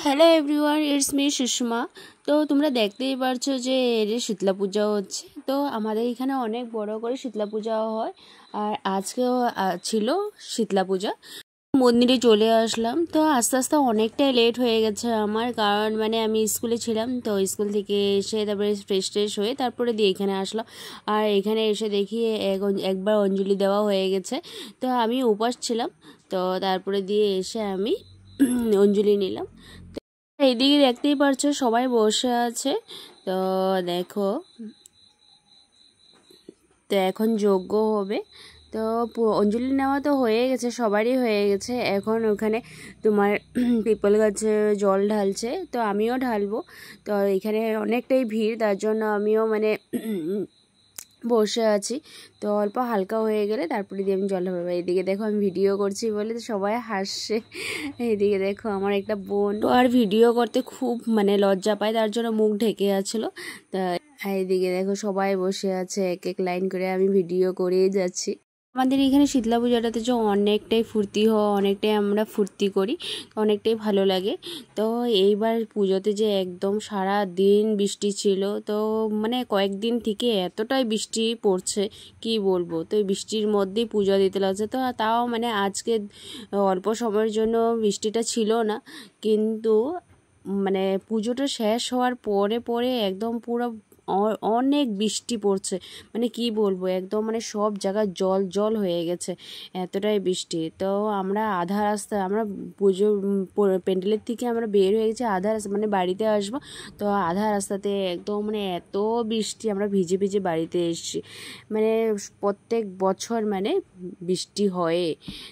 Hello everyone, it's me Sushma. তো তোমরা দেখতেই পারছো যে এর শীতলা পূজা হচ্ছে। তো আমাদের এখানে অনেক বড় করে শীতলা পূজা হয়, আর আজকেও ছিল শীতলা পূজা। মন্দিরে চলে আসলাম। তো আস্তে আস্তে অনেকটাই লেট হয়ে গেছে আমার, কারণ আমি স্কুলে ছিলাম। তো স্কুল থেকে এসে তারপরে ফ্রেশ ট্রেশ হয়ে তারপরে দিয়ে এখানে আসলাম। আর এখানে এসে দেখি একবার অঞ্জলি দেওয়া হয়ে গেছে। তো আমি উপাস ছিলাম। তো তারপরে দিয়ে এসে আমি অঞ্জলি নিলাম। এইদিকে দেখতেই পারছো সবাই বসে আছে। তো দেখো, তো এখন যজ্ঞ হবে। তো অঞ্জলি নেওয়া তো হয়ে গেছে, সবারই হয়ে গেছে। এখন ওখানে তোমার পিপল গাছে জল ঢালছে, তো আমিও ঢালবো। তো এখানে অনেকটাই ভিড়, তার জন্য আমিও বসে আছি। তো অল্প হালকা হয়ে গেলে তারপরে দিয়ে আমি জল ঢালবো। এইদিকে দেখো আমি ভিডিও করছি বলে তো সবাই হাসছে। এইদিকে দেখো আমার একটা বোন তো আর ভিডিও করতে খুব লজ্জা পায়, তার জন্য মুখ ঢেকে আছিল। তা এইদিকে দেখো সবাই বসে আছে, এক এক লাইন করে আমি ভিডিও করেই যাচ্ছি। আমাদের এখানে শীতলা পূজাটাতে যে অনেকটাই ফুর্তি হয়, অনেকটাই আমরা ফুর্তি করি, অনেকটাই ভালো লাগে। তো এইবার পুজোতে যে একদম সারা দিন বৃষ্টি ছিল। তো কয়েকদিন থেকে এতটাই বৃষ্টি পড়ছে কি বলবো। তো এই বৃষ্টির মধ্যেই পূজা দিতে লাগছে। তো তাও আজকে অল্প সময়ের জন্য বৃষ্টিটা ছিল না, কিন্তু পুজোটা শেষ হওয়ার পরে পরে একদম পুরো অনেক বৃষ্টি পড়ছে। কি বলবো, একদম সব জায়গায় জল জল হয়ে গেছে, এতটাই বৃষ্টি। তো আমরা আধা রাস্তা, আমরা পুজো প্যান্ডেলের থেকে আমরা বের হয়ে গেছি, আধা রাস্তা বাড়িতে আসবো। তো আধা রাস্তাতে একদম এত বৃষ্টি, আমরা ভিজে ভিজে বাড়িতে এসেছি। প্রত্যেক বছর বৃষ্টি হয়।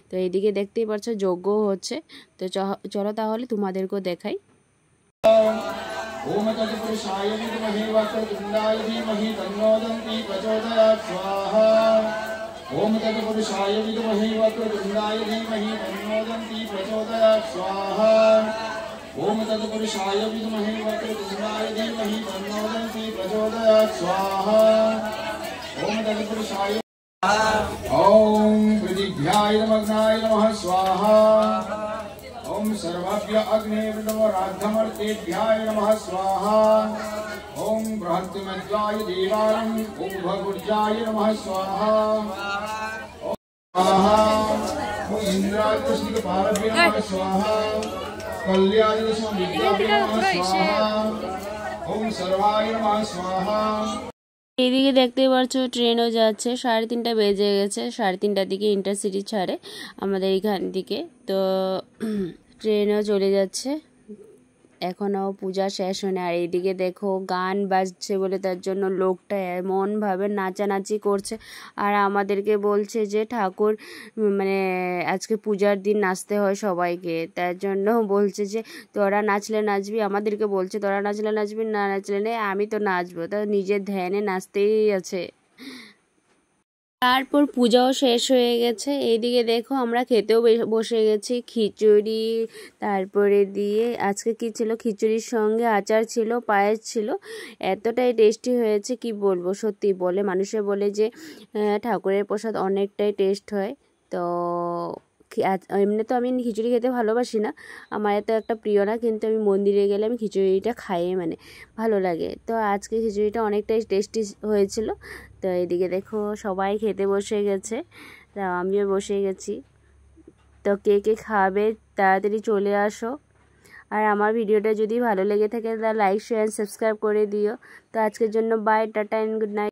তো এইদিকে দেখতেই পাচ্ছ যজ্ঞ হচ্ছে। তো চলো তাহলে তোমাদেরকেও দেখাই। ओम तत्पुरुषाय विद्महे वक्रतुण्डाय धीमहि तन्नो दन्ति प्रचोदयात् स्वाहा। ओम तत्पुरुषाय विद्महे वक्रतुण्डाय धीमहि तन्नो दन्ति प्रचोदयात् स्वाहा। ओम तत्पुरुषाय विद्महे वक्रतुण्डाय धीमहि तन्नो दन्ति प्रचोदयात् स्वाहा। ओम तत्पुरुषाय ओम पृथिव्याय नमग्नाय नमः स्वाहा। ओम सर्वाभ्य अग्नेर्नवराद्धमर्तेभ्याय नमः स्वाहा। ओम बृहत्तमज्जाय देवालयं ओम भगुर्जाय नमः स्वाहा। ओम स्वाहा। ओम इंद्राय कृष्णपारभ्य नमः स्वाहा। कल्याणाय विद्याभ्य नमः स्वाहा। ओम सर्वाय नमः स्वाहा। এইদিকে দেখতে পাচ্ছ ট্রেনও যাচ্ছে, 3:30 বেজে গেছে। 3:30 দিকে ইন্টারসিটি ছাড়ে আমাদের এখান থেকে। তো ট্রেনও চলে যাচ্ছে, এখনও পূজা শেষ হয়নি। আর এইদিকে দেখো গান বাজছে বলে তার জন্য লোকটা এমনভাবে নাচানাচি করছে, আর আমাদেরকে বলছে যে ঠাকুর আজকে পূজার দিন নাচতে হয় সবাইকে। তার জন্য বলছে যে তোরা নাচলে নাচবি, আমাদেরকে বলছে তোরা নাচলে নাচবি, না নাচলে নেই, আমি তো নাচবো। তো নিজের ধ্যানে নাচতেই আছে। তারপর পূজাও শেষ হয়ে গেছে। এইদিকে দেখো আমরা খেতেও বসে গেছি, খিচুড়ি। তারপরে দিয়ে আজকে কি ছিল, খিচুড়ির সঙ্গে আচার ছিল, পায়েস ছিল। এতটাই টেস্টি হয়েছে কি বলবো। সত্যি বলে মানুষে বলে যে ঠাকুরের প্রসাদ অনেকটাই টেস্ট হয়। তো এমনি তো আমি খিচুড়ি খেতে ভালোবাসি না, আমার এত একটা প্রিয় না, কিন্তু আমি মন্দিরে গেলে আমি খিচুড়িটা খাই, ভালো লাগে। তো আজকে খিচুড়িটা অনেকটাই টেস্টি হয়েছিল। তো এদিকে দেখো সবাই খেতে বসে গেছে, তা আমিও বসে গেছি। তো কে কে খাবে তাড়াতাড়ি চলে আসো। আর আমার ভিডিওটা যদি ভালো লেগে থাকে তাহলে লাইক শেয়ার সাবস্ক্রাইব করে দিও। তো আজকের জন্য bye, tata and good night.